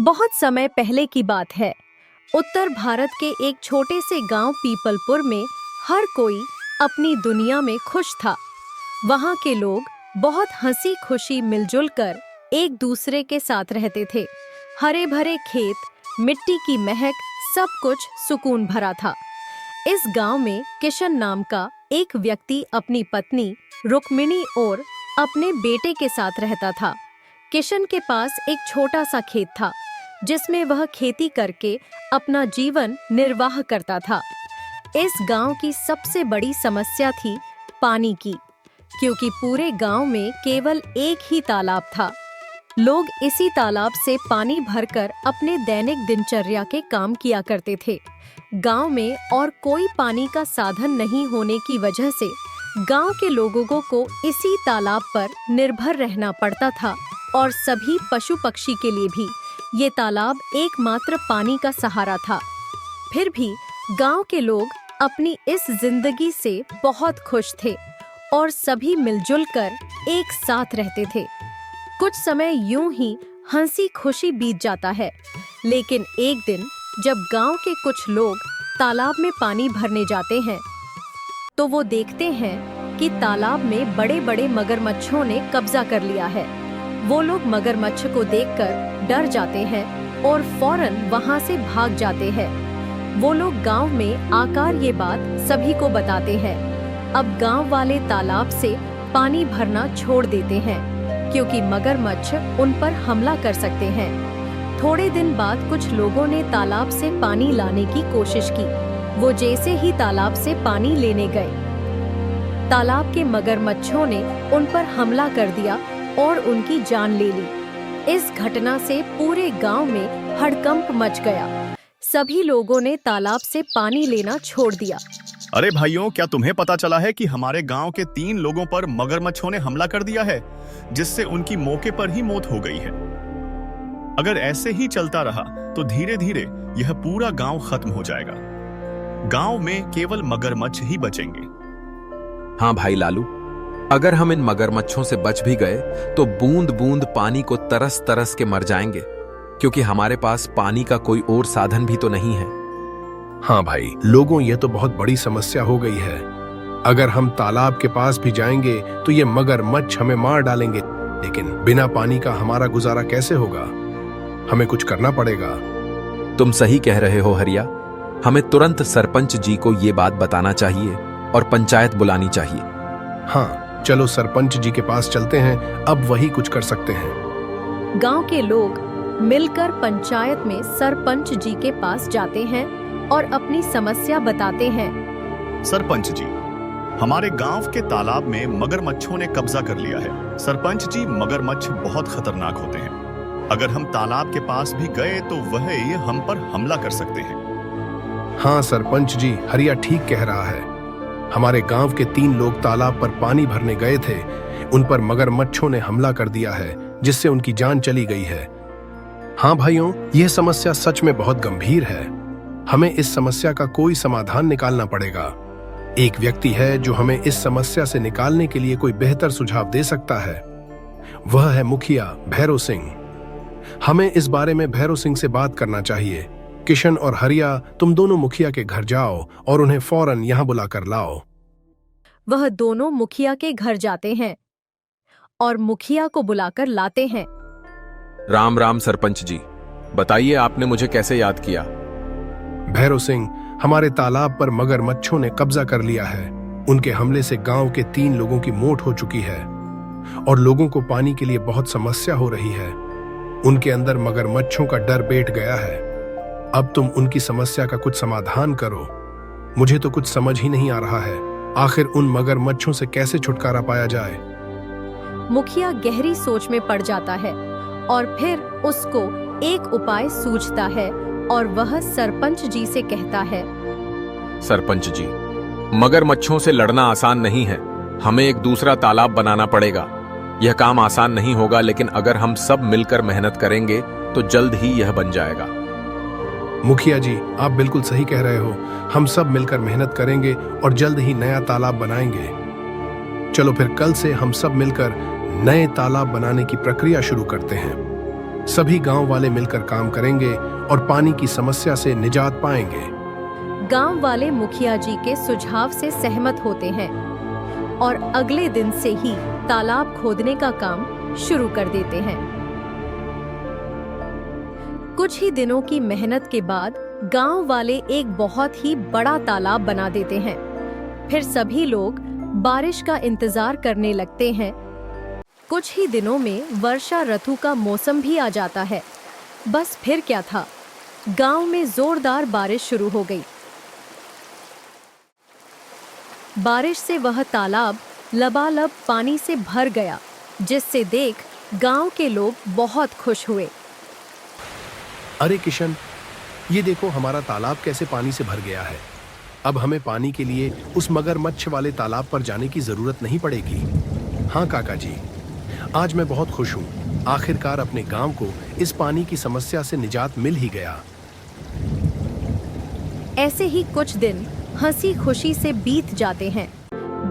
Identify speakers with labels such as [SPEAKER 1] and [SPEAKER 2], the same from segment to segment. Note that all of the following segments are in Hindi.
[SPEAKER 1] बहुत समय पहले की बात है। उत्तर भारत के एक छोटे से गांव पीपलपुर में हर कोई अपनी दुनिया में खुश था। वहां के लोग बहुत हंसी खुशी मिलजुल कर एक दूसरे के साथ रहते थे। हरे भरे खेत, मिट्टी की महक, सब कुछ सुकून भरा था। इस गांव में किशन नाम का एक व्यक्ति अपनी पत्नी रुक्मिणी और अपने बेटे के साथ रहता था। किशन के पास एक छोटा सा खेत था जिसमें वह खेती करके अपना जीवन निर्वाह करता था। इस गांव की सबसे बड़ी समस्या थी पानी की, क्योंकि पूरे गांव में केवल एक ही तालाब था। लोग इसी तालाब से पानी भरकर अपने दैनिक दिनचर्या के काम किया करते थे। गांव में और कोई पानी का साधन नहीं होने की वजह से गांव के लोगों को इसी तालाब पर निर्भर रहना पड़ता था और सभी पशु पक्षी के लिए भी ये तालाब एकमात्र पानी का सहारा था। फिर भी गांव के लोग अपनी इस जिंदगी से बहुत खुश थे और सभी मिलजुल कर एक साथ रहते थे। कुछ समय यूं ही हंसी खुशी बीत जाता है, लेकिन एक दिन जब गांव के कुछ लोग तालाब में पानी भरने जाते हैं तो वो देखते हैं कि तालाब में बड़े बड़े मगरमच्छों ने कब्जा कर लिया है। वो लोग मगरमच्छ को देखकर डर जाते हैं और फौरन वहां से भाग जाते हैं। वो लोग गांव में आकर ये बात सभी को बताते हैं। अब गांव वाले तालाब से पानी भरना छोड़ देते हैं क्योंकि मगरमच्छ उन पर हमला कर सकते हैं। थोड़े दिन बाद कुछ लोगों ने तालाब से पानी लाने की कोशिश की। वो जैसे ही तालाब से पानी लेने गए, तालाब के मगरमच्छों ने उन पर हमला कर दिया और उनकी जान ले ली। इस घटना से पूरे गांव में हड़कंप मच गया। सभी लोगों ने तालाब से पानी लेना छोड़ दिया।
[SPEAKER 2] अरे भाइयों, क्या तुम्हें पता चला है कि हमारे गांव के 3 लोगों पर मगरमच्छों ने हमला कर दिया है, जिससे उनकी मौके पर ही मौत हो गई है। अगर ऐसे ही चलता रहा तो धीरे धीरे यह पूरा गांव खत्म हो जाएगा। गांव में केवल मगरमच्छ ही बचेंगे।
[SPEAKER 3] हाँ भाई लालू, अगर हम इन मगरमच्छों से बच भी गए तो बूंद बूंद पानी को तरस तरस के मर जाएंगे, क्योंकि हमारे पास पानी का कोई और साधन भी तो नहीं है।
[SPEAKER 4] हाँ भाई लोगों, ये तो बहुत बड़ी समस्या हो गई है। अगर हम तालाब के पास भी जाएंगे तो ये मगरमच्छ हमें मार डालेंगे, लेकिन बिना पानी का हमारा गुजारा कैसे होगा? हमें कुछ करना पड़ेगा।
[SPEAKER 3] तुम सही कह रहे हो हरिया। हमें तुरंत सरपंच जी को ये बात बताना चाहिए और पंचायत बुलानी चाहिए।
[SPEAKER 4] हाँ, चलो सरपंच जी के पास चलते हैं, अब वही कुछ कर सकते हैं।
[SPEAKER 1] गांव के लोग मिलकर पंचायत में सरपंच जी के पास जाते हैं और अपनी समस्या बताते हैं।
[SPEAKER 2] सरपंच जी, हमारे गांव के तालाब में मगरमच्छों ने कब्जा कर लिया है। सरपंच जी, मगरमच्छ बहुत खतरनाक होते हैं। अगर हम तालाब के पास भी गए तो वह हम पर हमला कर सकते हैं।
[SPEAKER 4] हाँ सरपंच जी, हरिया ठीक कह रहा है। हमारे गांव के 3 लोग तालाब पर पानी भरने गए थे। उन पर मगरमच्छों ने हमला कर दिया है, जिससे उनकी जान चली गई है। हाँ भाइयों, यह समस्या सच में बहुत गंभीर है। हमें इस समस्या का कोई समाधान निकालना पड़ेगा। एक व्यक्ति है जो हमें इस समस्या से निकालने के लिए कोई बेहतर सुझाव दे सकता है। वह है मुखिया भैरव सिंह। हमें इस बारे में भैरव सिंह से बात करना चाहिए। किशन और हरिया, तुम दोनों मुखिया के घर जाओ और उन्हें फौरन यहाँ बुलाकर लाओ।
[SPEAKER 1] वह दोनों मुखिया के घर जाते हैं और मुखिया को बुलाकर लाते हैं।
[SPEAKER 3] राम राम सरपंच जी, बताइए आपने मुझे कैसे याद किया?
[SPEAKER 4] भैरव सिंह, हमारे तालाब पर मगरमच्छों ने कब्जा कर लिया है। उनके हमले से गांव के 3 लोगों की मौत हो चुकी है और लोगों को पानी के लिए बहुत समस्या हो रही है। उनके अंदर मगरमच्छों का डर बैठ गया है। अब तुम उनकी समस्या का कुछ समाधान करो। मुझे तो कुछ समझ ही नहीं आ रहा है, आखिर उन मगरमच्छों से कैसे छुटकारा पाया जाए।
[SPEAKER 1] मुखिया गहरी सोच में पड़ जाता है और फिर उसको एक उपाय सूझता है और वह सरपंच जी से कहता है।
[SPEAKER 3] सरपंच जी, मगरमच्छों से लड़ना आसान नहीं है। हमें एक दूसरा तालाब बनाना पड़ेगा। यह काम आसान नहीं होगा, लेकिन अगर हम सब मिलकर मेहनत करेंगे तो जल्द ही यह बन जाएगा।
[SPEAKER 4] मुखिया जी, आप बिल्कुल सही कह रहे हो। हम सब मिलकर मेहनत करेंगे और जल्द ही नया तालाब बनाएंगे। चलो फिर कल से हम सब मिलकर नए तालाब बनाने की प्रक्रिया शुरू करते हैं। सभी गांव वाले मिलकर काम करेंगे और पानी की समस्या से निजात पाएंगे।
[SPEAKER 1] गांव वाले मुखिया जी के सुझाव से सहमत होते हैं और अगले दिन से ही तालाब खोदने का काम शुरू कर देते हैं। कुछ ही दिनों की मेहनत के बाद गांव वाले एक बहुत ही बड़ा तालाब बना देते हैं। फिर सभी लोग बारिश का इंतजार करने लगते हैं। कुछ ही दिनों में वर्षा ऋतु का मौसम भी आ जाता है। बस फिर क्या था, गांव में जोरदार बारिश शुरू हो गई। बारिश से वह तालाब लबालब पानी से भर गया, जिससे देख गांव के लोग बहुत खुश हुए।
[SPEAKER 4] अरे किशन, ये देखो हमारा तालाब कैसे पानी से भर गया है। अब हमें पानी के लिए उस मगरमच्छ वाले तालाब पर जाने की जरूरत नहीं पड़ेगी। हाँ काका जी, आज मैं बहुत खुश हूँ। आखिरकार अपने गांव को इस पानी की समस्या से निजात मिल ही गया।
[SPEAKER 1] ऐसे ही कुछ दिन हंसी खुशी से बीत जाते हैं।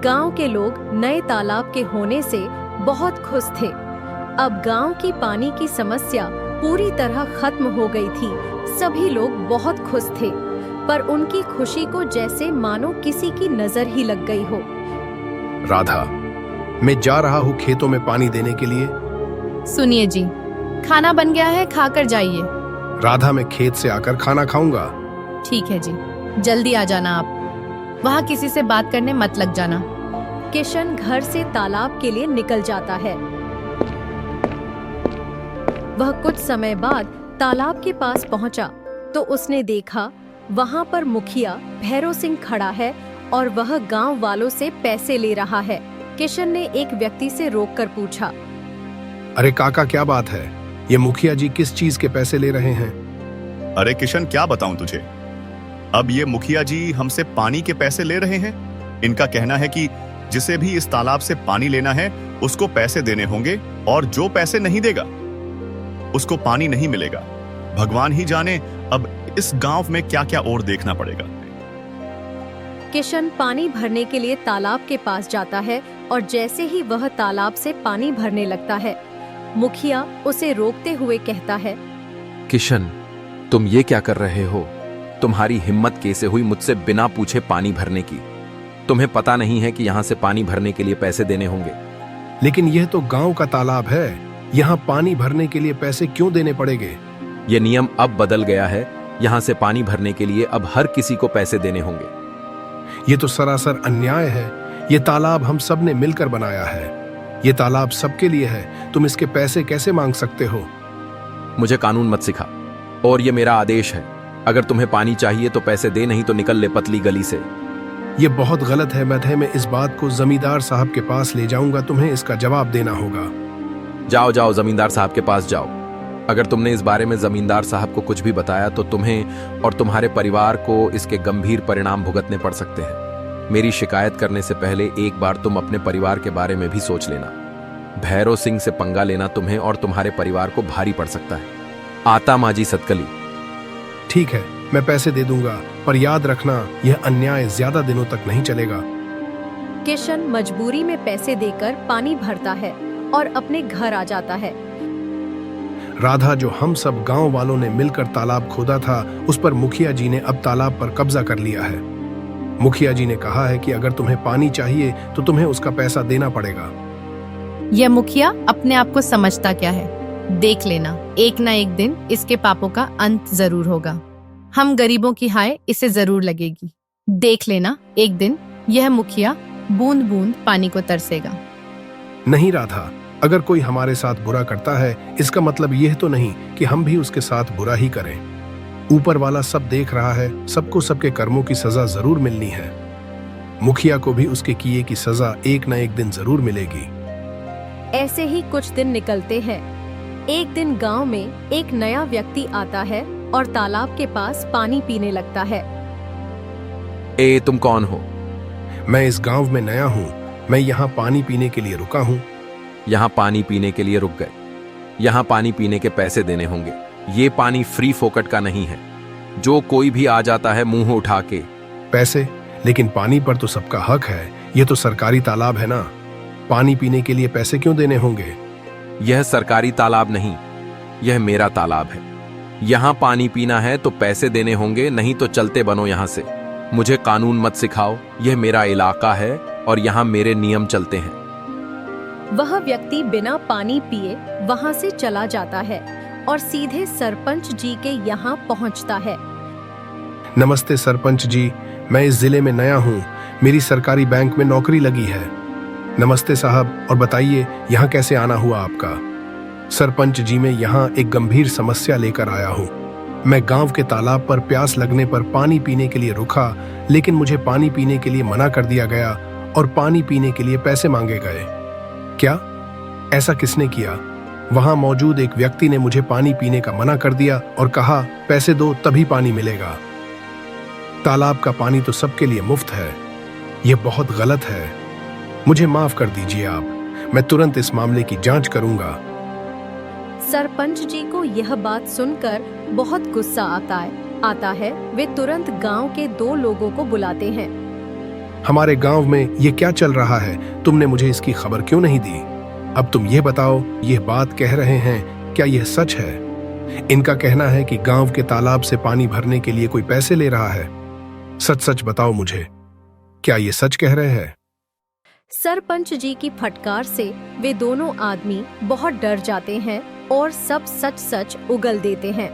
[SPEAKER 1] गांव के लोग नए तालाब के होने से बहुत खुश थे। अब गांव की पानी की समस्या पूरी तरह खत्म हो गई थी। सभी लोग बहुत खुश थे, पर उनकी खुशी को जैसे मानो किसी की नजर ही लग गई हो।
[SPEAKER 4] राधा, मैं जा रहा हूँ खेतों में पानी देने के लिए।
[SPEAKER 5] सुनिए जी, खाना बन गया है, खाकर जाइए।
[SPEAKER 4] राधा, मैं खेत से आकर खाना खाऊंगा।
[SPEAKER 5] ठीक है जी, जल्दी आ जाना आप। वहाँ किसी से बात करने मत लग जाना।
[SPEAKER 1] किशन घर से तालाब के लिए निकल जाता है। वह कुछ समय बाद तालाब के पास पहुंचा तो उसने देखा वहां पर मुखिया भैरव सिंह खड़ा है और वह गांव वालों से पैसे ले रहा है। किशन ने एक व्यक्ति से रोककर पूछा,
[SPEAKER 4] अरे काका, क्या बात है? ये मुखिया जी किस चीज के पैसे ले रहे हैं?
[SPEAKER 2] अरे किशन, क्या बताऊं तुझे। अब ये मुखिया जी हमसे पानी के पैसे ले रहे हैं। इनका कहना है कि जिसे भी इस तालाब से पानी लेना है उसको पैसे देने होंगे, और जो पैसे नहीं देगा उसको पानी नहीं मिलेगा। भगवान ही जाने अब इस गांव में क्या क्या और देखना पड़ेगा।
[SPEAKER 1] किशन पानी भरने के लिए तालाब के पास जाता है और जैसे ही वह तालाब से पानी भरने लगता है, मुखिया उसे रोकते हुए कहता है,
[SPEAKER 3] किशन, तुम ये क्या कर रहे हो? तुम्हारी हिम्मत कैसे हुई मुझसे बिना पूछे पानी भरने की? तुम्हें पता नहीं है कि यहाँ से पानी भरने के लिए पैसे देने होंगे?
[SPEAKER 4] लेकिन यह तो गांव का तालाब है, यहाँ पानी भरने के लिए पैसे क्यों देने पड़ेंगे?
[SPEAKER 3] ये नियम अब बदल गया है। यहाँ से पानी भरने के लिए अब हर किसी को पैसे देने होंगे।
[SPEAKER 4] ये तो सरासर अन्याय है। ये तालाब हम सब ने मिलकर बनाया है। ये तालाब सबके लिए है। तुम इसके पैसे कैसे मांग सकते हो?
[SPEAKER 3] मुझे कानून मत सिखा, और ये मेरा आदेश है। अगर तुम्हें पानी चाहिए तो पैसे दे, नहीं तो निकल ले पतली गली से।
[SPEAKER 4] ये बहुत गलत है मधे। मैं इस बात को जमींदार साहब के पास ले जाऊंगा। तुम्हें इसका जवाब देना होगा।
[SPEAKER 3] जाओ जाओ, जमींदार साहब के पास जाओ। अगर तुमने इस बारे में जमींदार साहब को कुछ भी बताया तो तुम्हें और तुम्हारे परिवार को इसके गंभीर परिणाम भुगतने पड़ सकते हैं। मेरी शिकायत करने से पहले एक बार तुम अपने परिवार के बारे में भी सोच लेना। भैरव सिंह से पंगा लेना तुम्हें और तुम्हारे परिवार को भारी पड़ सकता है। आता माजी सतकली।
[SPEAKER 4] ठीक है, मैं पैसे दे दूंगा, पर याद रखना यह अन्याय ज्यादा दिनों तक नहीं चलेगा।
[SPEAKER 1] किशन मजबूरी में पैसे देकर पानी भरता है और अपने घर आ जाता है।
[SPEAKER 4] राधा, जो हम सब गांव वालों ने मिलकर तालाब खोदा था, उस पर मुखिया जी ने अब तालाब पर कब्जा कर लिया है। मुखिया जी ने कहा है कि अगर तुम्हें पानी चाहिए तो तुम्हें उसका पैसा देना पड़ेगा।
[SPEAKER 5] यह मुखिया अपने आप को समझता क्या है? देख लेना, एक ना एक दिन इसके पापों का अंत जरूर होगा। हम गरीबों की हाय इसे जरूर लगेगी। देख लेना, एक दिन यह मुखिया बूंद बूंद पानी को तरसेगा।
[SPEAKER 4] नहीं राधा, अगर कोई हमारे साथ बुरा करता है, इसका मतलब यह तो नहीं कि हम भी उसके साथ बुरा ही करें। ऊपर वाला सब देख रहा है। सबको सबके कर्मों की सजा जरूर मिलनी है। मुखिया को भी उसके किए की सजा एक न एक दिन जरूर मिलेगी।
[SPEAKER 1] ऐसे ही कुछ दिन निकलते हैं। एक दिन गांव में एक नया व्यक्ति आता है और तालाब के पास पानी पीने लगता है।
[SPEAKER 3] ए, तुम कौन हो?
[SPEAKER 4] मैं इस गांव में नया हूँ। मैं यहाँ पानी पीने के लिए रुका हूँ।
[SPEAKER 3] यहाँ पानी पीने के लिए रुक गए? यहाँ पानी पीने के पैसे देने होंगे। ये पानी फ्री फोकट का नहीं है। जो कोई भी आ जाता है मुंह उठा के।
[SPEAKER 4] पैसे? लेकिन पानी पर तो सबका हक है। ये तो सरकारी तालाब है ना। पानी पीने के लिए पैसे क्यों देने होंगे?
[SPEAKER 3] यह सरकारी तालाब नहीं, यह मेरा तालाब है। यहाँ पानी पीना है तो पैसे देने होंगे, नहीं तो चलते बनो यहाँ से। मुझे कानून मत सिखाओ, यह मेरा इलाका है और यहाँ मेरे नियम चलते हैं।
[SPEAKER 1] वह व्यक्ति बिना पानी पिए वहां से चला जाता है और सीधे सरपंच जी के यहाँ पहुंचता है।
[SPEAKER 4] नमस्ते सरपंच जी, मैं इस जिले में नया हूँ। मेरी सरकारी बैंक में नौकरी लगी है। नमस्ते साहब, और बताइए यहाँ कैसे आना हुआ आपका? सरपंच जी, मैं यहाँ एक गंभीर समस्या लेकर आया हूँ। मैं गांव के तालाब पर प्यास लगने पर पानी पीने के लिए रुका, लेकिन मुझे पानी पीने के लिए मना कर दिया गया और पानी पीने के लिए पैसे मांगे गए। क्या ऐसा किसने किया? वहां मौजूद एक व्यक्ति ने मुझे पानी पीने का मना कर दिया और कहा, पैसे दो तभी पानी मिलेगा। तालाब का पानी तो सबके लिए मुफ्त है। यह बहुत गलत है। मुझे माफ कर दीजिए आप। मैं तुरंत इस मामले की जांच करूंगा।
[SPEAKER 1] सरपंच जी को यह बात सुनकर बहुत गुस्सा आता है। वे तुरंत गांव के 2 लोगों को बुलाते हैं।
[SPEAKER 4] हमारे गांव में ये क्या चल रहा है? तुमने मुझे इसकी खबर क्यों नहीं दी? अब तुम ये बताओ, यह बात कह रहे हैं, क्या यह सच है? इनका कहना है कि गांव के तालाब से पानी भरने के लिए कोई पैसे ले रहा है। सच सच बताओ मुझे, क्या ये सच कह रहे हैं?
[SPEAKER 1] सरपंच जी की फटकार से वे दोनों आदमी बहुत डर जाते हैं और सब सच सच उगल देते हैं।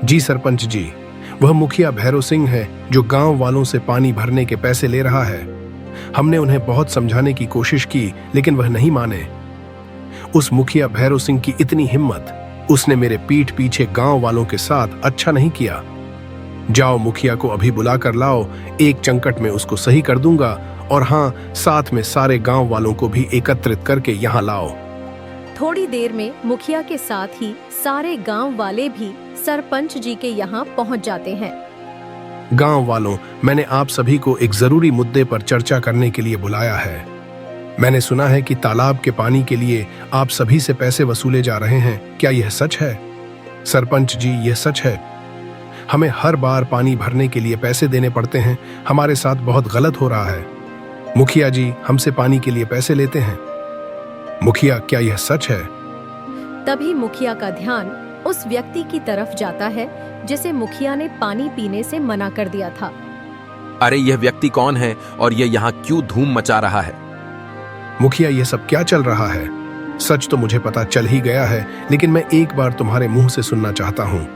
[SPEAKER 4] जी सरपंच जी, वह मुखिया भैरव सिंह है जो गांव वालों से पानी भरने के पैसे ले रहा है। हमने उन्हें बहुत समझाने की कोशिश की, लेकिन वह नहीं माने। उस मुखिया भैरव सिंह की इतनी हिम्मत, उसने मेरे पीठ पीछे गांव वालों के साथ अच्छा नहीं किया। जाओ, मुखिया को अभी बुला कर लाओ। एक चंकट में उसको सही कर दूंगा, और हाँ, साथ में सारे गांव वालों को भी एकत्रित करके यहाँ लाओ।
[SPEAKER 1] थोड़ी देर में मुखिया के साथ ही सारे गांव वाले भी सरपंच जी के यहाँ पहुँच जाते हैं।
[SPEAKER 4] गांव वालों, मैंने आप सभी को एक जरूरी मुद्दे पर चर्चा करने के लिए बुलाया है। मैंने सुना है कि तालाब के पानी के लिए आप सभी से पैसे वसूले जा रहे हैं। क्या यह सच है? सरपंच जी, यह सच है। हमें हर बार पानी भरने के लिए पैसे देने पड़ते हैं। हमारे साथ बहुत गलत हो रहा है। मुखिया जी हमसे पानी के लिए पैसे लेते हैं। मुखिया, क्या यह सच है?
[SPEAKER 1] तभी मुखिया का ध्यान उस व्यक्ति की तरफ जाता है जिसे मुखिया ने पानी पीने से मना कर दिया था।
[SPEAKER 3] अरे यह व्यक्ति कौन है और यह यहाँ क्यों धूम मचा रहा है?
[SPEAKER 4] मुखिया, यह सब क्या चल रहा है? सच तो मुझे पता चल ही गया है, लेकिन मैं एक बार तुम्हारे मुंह से सुनना चाहता हूँ।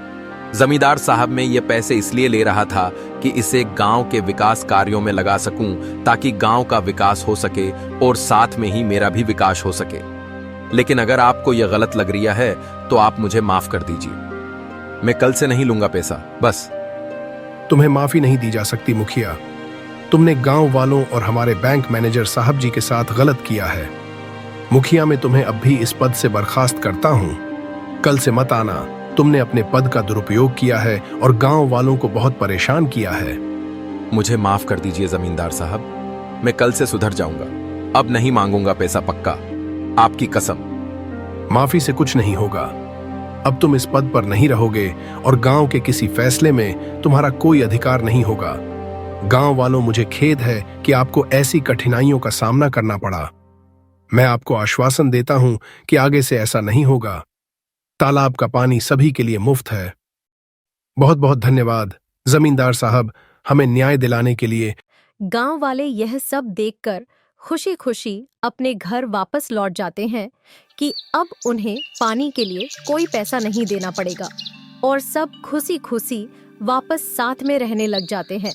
[SPEAKER 3] जमींदार साहब, मैं ये पैसे इसलिए ले रहा था कि इसे गांव के विकास कार्यों में लगा सकूं, ताकि गांव का विकास हो सके और साथ में ही मेरा भी विकास हो सके। लेकिन अगर आपको यह गलत लग रहा है तो आप मुझे माफ कर दीजिए। मैं कल से नहीं लूंगा पैसा, बस।
[SPEAKER 4] तुम्हें माफी नहीं दी जा सकती मुखिया। तुमने गांव वालों और हमारे बैंक मैनेजर साहब जी के साथ गलत किया है। मुखिया, मैं तुम्हें अब भी इस पद से बर्खास्त करता हूं। कल से मत आना। तुमने अपने पद का दुरुपयोग किया है और गांव वालों को बहुत परेशान किया है।
[SPEAKER 3] मुझे माफ कर दीजिए जमींदार साहब, मैं कल से सुधर जाऊंगा। अब नहीं मांगूंगा पैसा, पक्का, आपकी कसम।
[SPEAKER 4] माफी से कुछ नहीं होगा। अब तुम इस पद पर नहीं रहोगे और गांव के किसी फैसले में तुम्हारा कोई अधिकार नहीं होगा। गांव वालों, मुझे खेद है कि आपको ऐसी कठिनाइयों का सामना करना पड़ा। मैं आपको आश्वासन देता हूं कि आगे से ऐसा नहीं होगा। तालाब का पानी सभी के लिए मुफ्त है। बहुत बहुत धन्यवाद जमींदार साहब, हमें न्याय दिलाने के लिए।
[SPEAKER 1] गांव वाले यह सब देखकर खुशी खुशी अपने घर वापस लौट जाते हैं कि अब उन्हें पानी के लिए कोई पैसा नहीं देना पड़ेगा और सब खुशी खुशी वापस साथ में रहने लग जाते हैं।